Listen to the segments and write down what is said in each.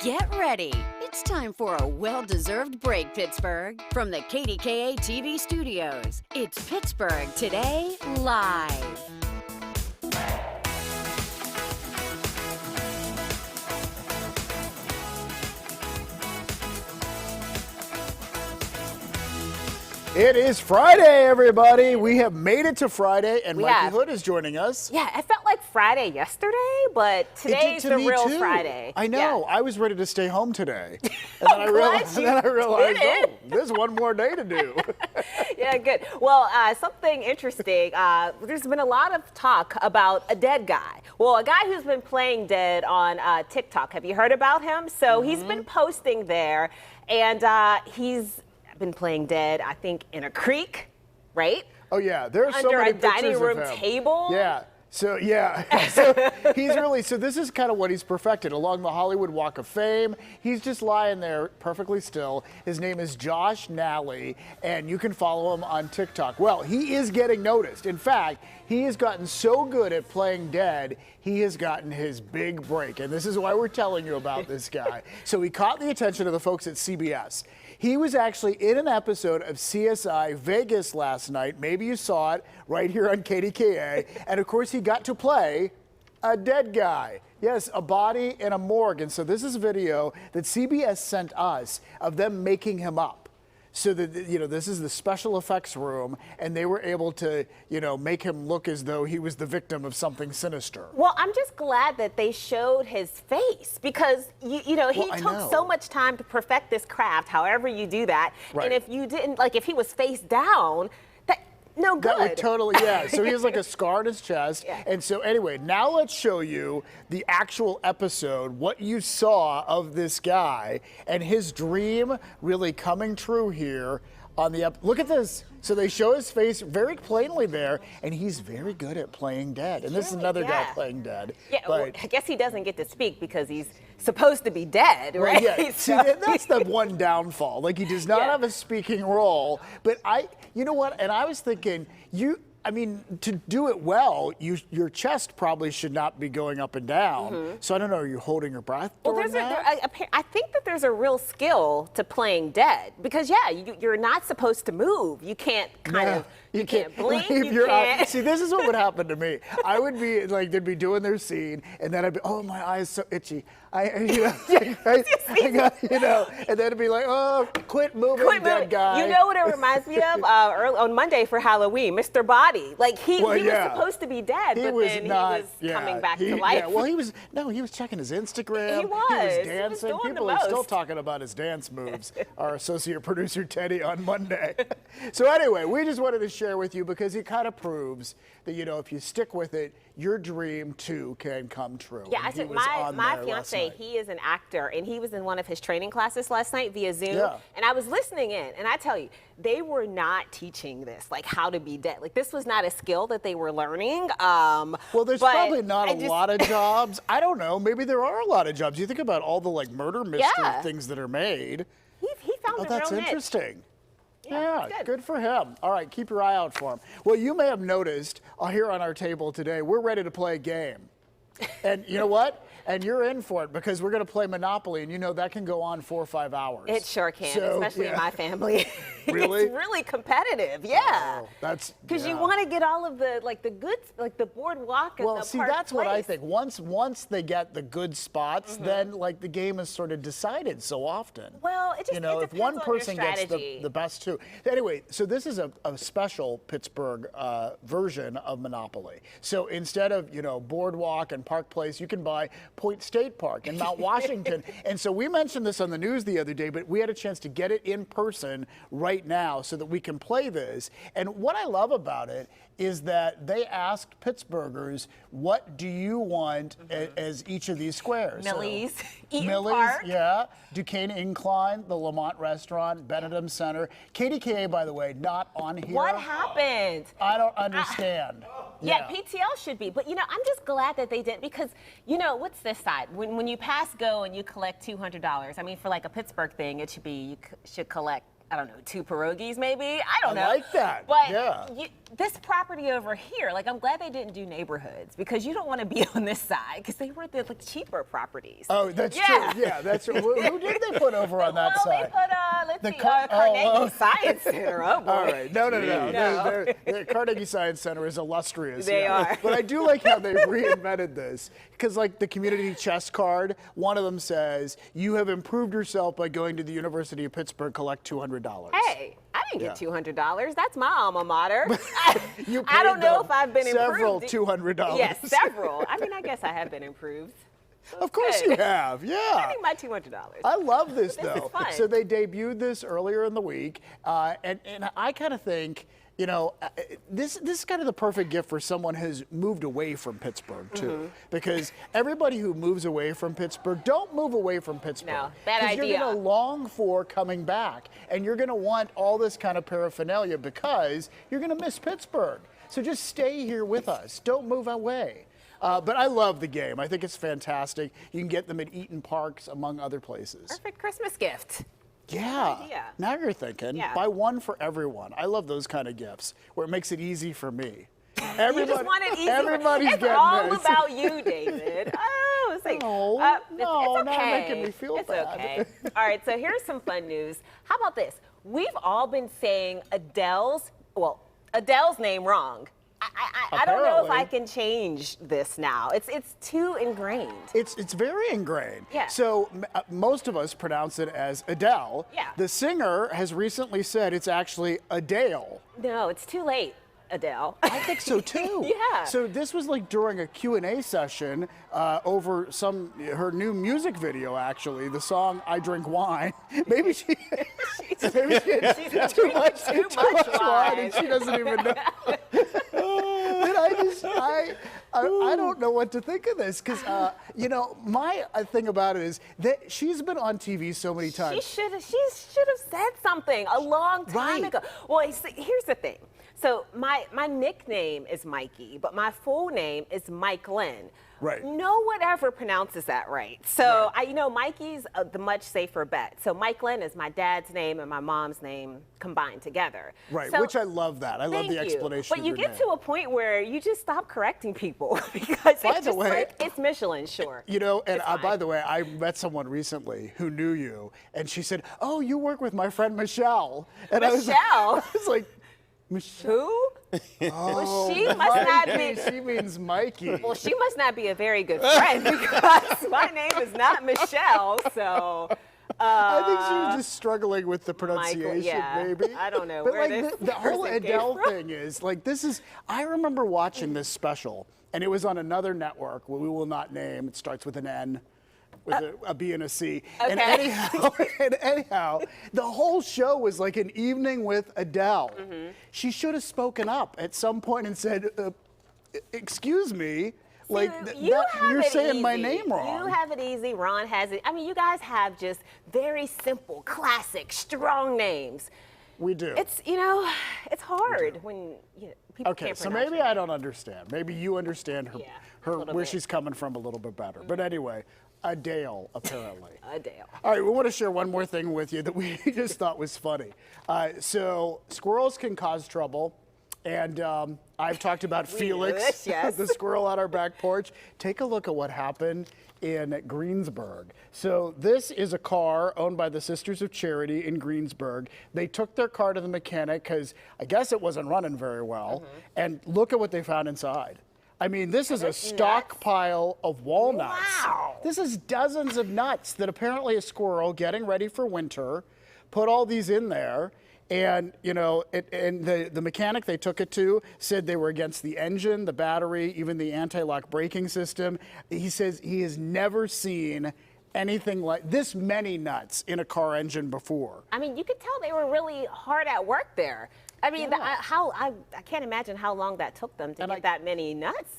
Get ready. It's time for a well-deserved break, Pittsburgh. From the KDKA TV studios, it's Pittsburgh Today Live. It is Friday, everybody. We have made it to Friday, and Mikey Hood is joining us. Yeah, it felt like Friday yesterday, but today's the real Friday. I know. Yeah. I was ready to stay home today. And then I realized, oh, there's one more day to do. Yeah, good. Well, something interesting. There's been a lot of talk about a dead guy. Well, a guy who's been playing dead on TikTok. Have you heard about him? So he's been posting there, and he's been playing dead, I think, in a creek, right? Oh, yeah. There's so under many a dining pictures room of him. table. Yeah. So, yeah. So this is kind of what he's perfected. Along the Hollywood Walk of Fame, he's just lying there perfectly still. His name is Josh Nally, and you can follow him on TikTok. Well, he is getting noticed. In fact, he has gotten so good at playing dead, he has gotten his big break. And this is why we're telling you about this guy. So he caught the attention of the folks at CBS. He was actually in an episode of CSI Vegas last night. Maybe you saw it right here on KDKA. And of course, he got to play a dead guy. Yes, a body in a morgue. And so this is video that CBS sent us of them making him up. So that, this is the special effects room, and they were able to, make him look as though he was the victim of something sinister. Well, I'm just glad that they showed his face because, he took so much time to perfect this craft, however you do that. Right. And if you didn't, if he was face down, no good. That would totally, yeah. So he has like a scar on his chest. Yeah. And so anyway, now let's show you the actual episode, what you saw of this guy and his dream really coming true here on the look at this. So they show his face very plainly there, and he's very good at playing dead. And this is another guy playing dead. Yeah, well, I guess he doesn't get to speak because he's supposed to be dead, right? Well, yeah. See, that's the one downfall. Like, he does not have a speaking role. But you know what? And I was thinking, to do it well, your chest probably should not be going up and down. So I don't know, are you holding your breath during that? I think that there's a real skill to playing dead because, you're not supposed to move. You can't you can't blink. You can't. See, this is what would happen to me. I would be they'd be doing their scene, and then I'd be, oh, my eye's so itchy. And then it'd be like, oh, quit moving, dead guy. You know what it reminds me of? On Monday for Halloween, Mr. Body. He was supposed to be dead, but then he was coming back to life. Yeah, well, he was checking his Instagram. He was dancing. People are still talking about his dance moves. Our associate producer, Teddy, on Monday. So anyway, we just wanted to share with you because it kind of proves that, if you stick with it, your dream too can come true. Yeah, I said my fiance, he is an actor, and he was in one of his training classes last night via Zoom. Yeah. And I was listening in, and I tell you, they were not teaching this, how to be dead. This was not a skill that they were learning. Well, there's probably not a lot of jobs. I don't know. Maybe there are a lot of jobs. You think about all the murder mystery things that are made. He found it that's real niche. interesting. Yeah, good for him. All right, keep your eye out for him. Well, you may have noticed here on our table today, we're ready to play a game. And you know what? And you're in for it because we're going to play Monopoly, and that can go on 4 or 5 hours. It sure can, especially in my family. Really? It's really competitive, yeah. Oh, that's because you want to get all of the the good, the boardwalk and the see, park that's place. what I think. Once they get the good spots, then the game is sort of decided so often. Well, it just it if depends one on person your gets strategy. the best two. Anyway, so this is a special Pittsburgh version of Monopoly. So instead of Boardwalk and Park Place, you can buy Point State Park in Mount Washington. And so we mentioned this on the news the other day, but we had a chance to get it in person right now so that we can play this. And what I love about it is that they asked Pittsburghers, what do you want as each of these squares? Millie's, Eaton Millie's, Park. yeah. Duquesne Incline, the Lamont Restaurant, Benedum Center. KDKA, by the way, not on here. What happened? I don't understand. Yeah, PTL should be. But, I'm just glad that they didn't because, what's this side? When you pass go and you collect $200, I mean, for a Pittsburgh thing, it should be, you should collect I don't know, 2 pierogies maybe. I don't know. I like that. But yeah. this property over here, like I'm glad they didn't do neighborhoods because you don't want to be on this side because they were the like cheaper properties. Oh, that's true. Yeah, that's true. Who did they put over on that side? Well, they put, Carnegie Science Center. Oh, boy. All right. No. The Carnegie Science Center is illustrious. They are. But I do like how they reinvented this because, like, the community chest card, one of them says, you have improved yourself by going to the University of Pittsburgh, collect $200. Hey, I didn't get $200. That's my alma mater. You I don't know paid if I've been several improved. $200. Yes, several. I mean, I guess I have been improved. Of course you have, yeah. I think my $200. I love this, This though. is fun. So they debuted this earlier in the week, and I kind of think, you know, this is kind of the perfect gift for someone who's moved away from Pittsburgh, too. Because everybody who moves away from Pittsburgh, don't move away from Pittsburgh. No, bad idea. You're going to long for coming back, and you're going to want all this kind of paraphernalia because you're going to miss Pittsburgh. So just stay here with us. Don't move away. But I love the game. I think it's fantastic. You can get them at Eaton Parks, among other places. Perfect Christmas gift. Yeah. idea. Now you're thinking. Yeah. Buy one for everyone. I love those kind of gifts where it makes it easy for me. You just want it easy. Everybody's It's getting all this. about you, David. Oh, it's like, No, it's no, okay. now you're making me feel it's bad. okay. All right, so here's some fun news. How about this? We've all been saying Adele's name wrong. I don't know if I can change this now. It's too ingrained. It's very ingrained. Yeah. So most of us pronounce it as Adele. Yeah. The singer has recently said it's actually Adele. No, it's too late, Adele. I think so too. Yeah. So this was like during a Q&A session over her new music video, actually, the song "I Drink Wine." Maybe she had too much wine and she doesn't even know. I don't know what to think of this because you know, my thing about it is that she's been on TV so many times. She should have said something a long time ago. Well, here's the thing. So my nickname is Mikey, but my full name is Mike Lynn. Right. No one ever pronounces that right. So Mikey's the much safer bet. So Mike Lynn is my dad's name and my mom's name combined together. Right, So, which I love that. I love the explanation. But you of your get name. to a point where you just stop correcting people because By it's the just way, like, it's Michelin, sure. You know, and It's by fine. the way, I met someone recently who knew you, and she said, "Oh, you work with my friend Michelle." And I was like, Michelle. Who? Well, she must not be. She means Mikey. Well, she must not be a very good friend because my name is not Michelle. So I think she was just struggling with the pronunciation, yeah. maybe. I don't know But where like this the whole person came Adele from. thing is like this is. I remember watching this special, and it was on another network we will not name. It starts with an N. With a B and a C. Okay. And anyhow, the whole show was like an evening with Adele. Mm-hmm. She should have spoken up at some point and said, "Excuse me, like you're saying my name wrong." You have it easy. Ron has it. I mean, you guys have just very simple, classic, strong names. We do. It's it's hard when people Okay, can't so pronounce maybe your I name. don't understand. Maybe you understand her, Yeah, a where little bit. she's coming from a little bit better. But anyway, Adele, apparently. Adele. All right, we want to share one more thing with you that we just thought was funny. So squirrels can cause trouble. And I've talked about Felix, yes. the squirrel on our back porch. Take a look at what happened in Greensburg. So this is a car owned by the Sisters of Charity in Greensburg. They took their car to the mechanic because I guess it wasn't running very well. And look at what they found inside. I mean, this is a stockpile of walnuts. Wow. This is dozens of nuts that apparently a squirrel getting ready for winter put all these in there. And, you know, the mechanic they took it to said they were against the engine, the battery, even the anti-lock braking system. He says he has never seen anything like this many nuts in a car engine before. I mean, you could tell they were really hard at work there. I mean, I can't imagine how long that took them to get that many nuts.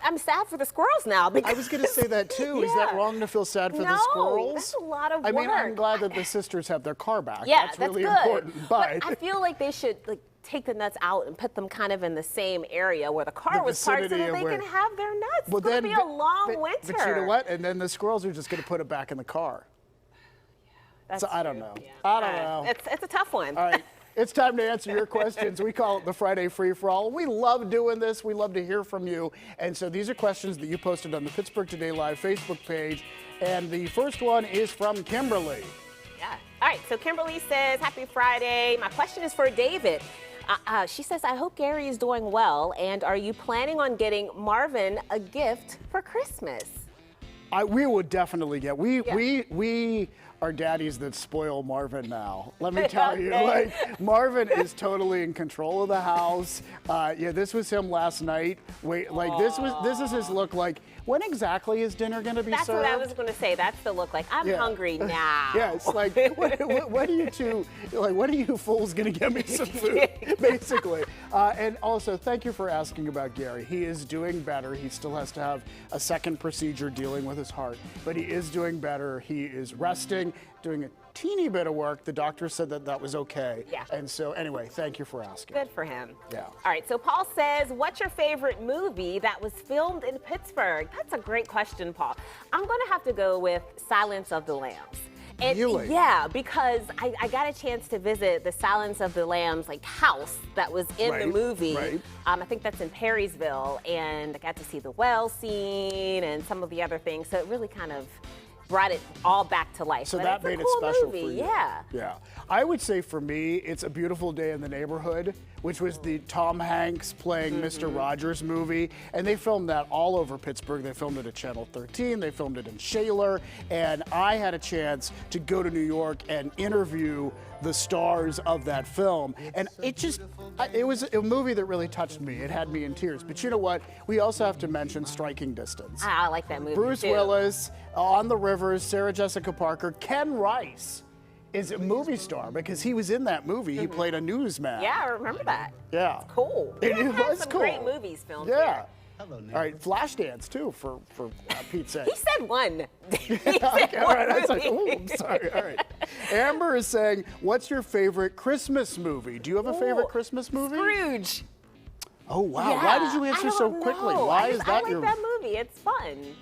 I'm sad for the squirrels now. Because I was going to say that too. Is that wrong to feel sad for the squirrels? That's a lot of work. I mean, I'm glad that the sisters have their car back. Yeah, that's that's really good. important. But I feel like they should take the nuts out and put them kind of in the same area where the car was parked so that they can have their nuts. It's going to be a long winter. But you know what? And then the squirrels are just going to put it back in the car. That's So I don't true. know. Yeah. I don't know. It's a tough one. All right. It's time to answer your questions. We call it the Friday Free-for-All. We love doing this. We love to hear from you. And so these are questions that you posted on the Pittsburgh Today Live Facebook page. And the first one is from Kimberly. Yeah. All right. So Kimberly says, "Happy Friday. My question is for David." She says, "I hope Gary is doing well. And are you planning on getting Marvin a gift for Christmas?" We would definitely get. We are daddies that spoil Marvin now. Let me tell you, like Marvin is totally in control of the house. Yeah, this was him last night. Wait, like this is his look. Like, when exactly is dinner gonna be That's served? what I was going to say. That's the look. Like, I'm hungry now. Yeah, it's like, what are you two, like, when are you fools gonna get me some food, basically? And also, thank you for asking about Gary. He is doing better. He still has to have a second procedure dealing with his heart, but he is doing better. He is resting, doing a teeny bit of work. The doctor said that that was okay. Yeah. And so, anyway, thank you for asking. Good for him. Yeah. All right, so Paul says, "What's your favorite movie that was filmed in Pittsburgh?" That's a great question, Paul. I'm going to have to go with Silence of the Lambs. And Really? Yeah, because I got a chance to visit the Silence of the Lambs like house that was in the Right, movie. right. I think that's in Perrysville, and I got to see the well scene and some of the other things. So it really kind of brought it all back to life. So But that it's a made it cool special movie. for you. Yeah. Yeah. I would say for me, it's A Beautiful Day in the Neighborhood, which was the Tom Hanks playing Mr. Rogers movie. And they filmed that all over Pittsburgh. They filmed it at Channel 13. They filmed it in Shaler. And I had a chance to go to New York and interview the stars of that film. And it was a movie that really touched me. It had me in tears. But you know what? We also have to mention Striking Distance. I like that movie Bruce too. Willis, On the Rivers, Sarah Jessica Parker, Ken Rice is a movie star because he was in that movie. He played a newsman. Yeah, I remember that. Yeah. Cool. It We've had was some cool. great movies filmed Yeah. here. All right, Flashdance too, for Pete's sake. He said one. He said Okay, all right, one I was like, movie. oh, I'm sorry. All right. Amber is saying, "What's your favorite Christmas movie? Do you have a favorite Ooh, Christmas movie?" Scrooge. Oh wow! Yeah, Why did you I answer so don't quickly? know. Why I is just- that I your? like that movie. It's fun.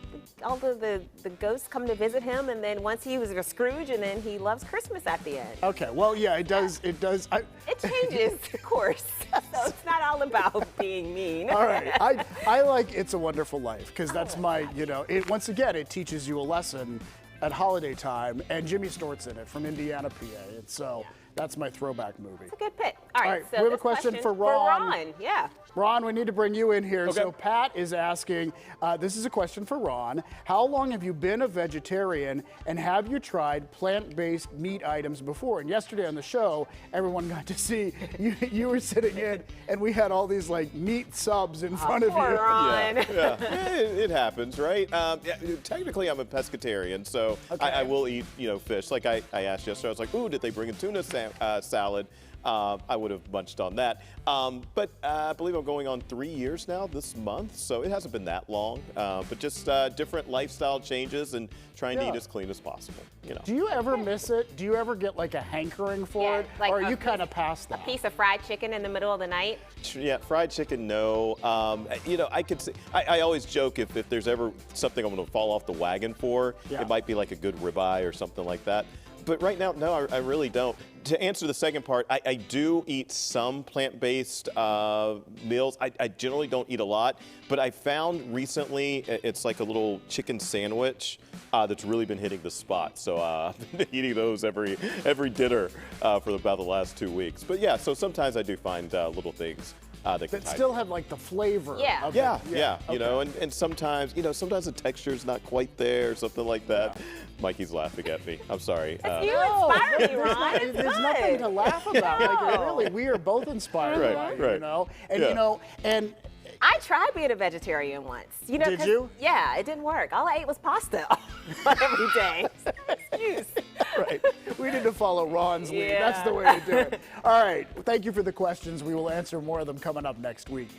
All the ghosts come to visit him, and then once he was a Scrooge, and then he loves Christmas at the end. Okay, well, yeah, it does. It does. It changes, of course. So it's not all about being mean. All right, I like It's a Wonderful Life because that's my, once again, it teaches you a lesson at holiday time, and Jimmy Stewart's in it from Indiana, PA, and so that's my throwback movie. It's a good pick. All right, All right, so we have a this question for For Ron. Ron, yeah. Ron, we need to bring you in here. Okay. So Pat is asking, this is a question for Ron. How long have you been a vegetarian, and have you tried plant-based meat items before? And yesterday on the show, everyone got to see you were sitting in, and we had all these like meat subs in front of Poor you. Ron. Yeah, it happens, right? Yeah, technically, I'm a pescatarian, so I will eat, fish. Like I asked yesterday, I was like, "Ooh, did they bring a tuna salad?" I would have munched on that. But I believe I'm going on 3 years now this month, so it hasn't been that long. But just different lifestyle changes and trying to Yeah. eat as clean as possible. Do you ever miss it? Do you ever get like a hankering for Yeah, it? like Or are a you piece- kind of past that? A piece of fried chicken in the middle of the night. Yeah, fried chicken, no. I could say, I always joke if there's ever something I'm going to fall off the wagon for, Yeah. it might be like a good ribeye or something like that. But right now, no, I really don't. To answer the second part, I do eat some plant-based meals. I generally don't eat a lot, but I found recently it's like a little chicken sandwich that's really been hitting the spot. So I've been eating those every dinner for about the last 2 weeks. But yeah, so sometimes I do find little things that can That tie still have like the flavor. Yeah. Of yeah, it. yeah, Okay. and sometimes, sometimes the texture's not quite there or something like that. Yeah. Mikey's laughing at me. I'm sorry. You inspire me, There's Ron. not- It's There's good. nothing to laugh about. Like No. really, we are both inspired Right, by it, right. And Yeah. and I tried being a vegetarian once. Did 'cause- you? Yeah, it didn't work. All I ate was pasta every day. Excuse. right, we need to follow Ron's lead. Yeah. That's the way to do it. All right, thank you for the questions. We will answer more of them coming up next week.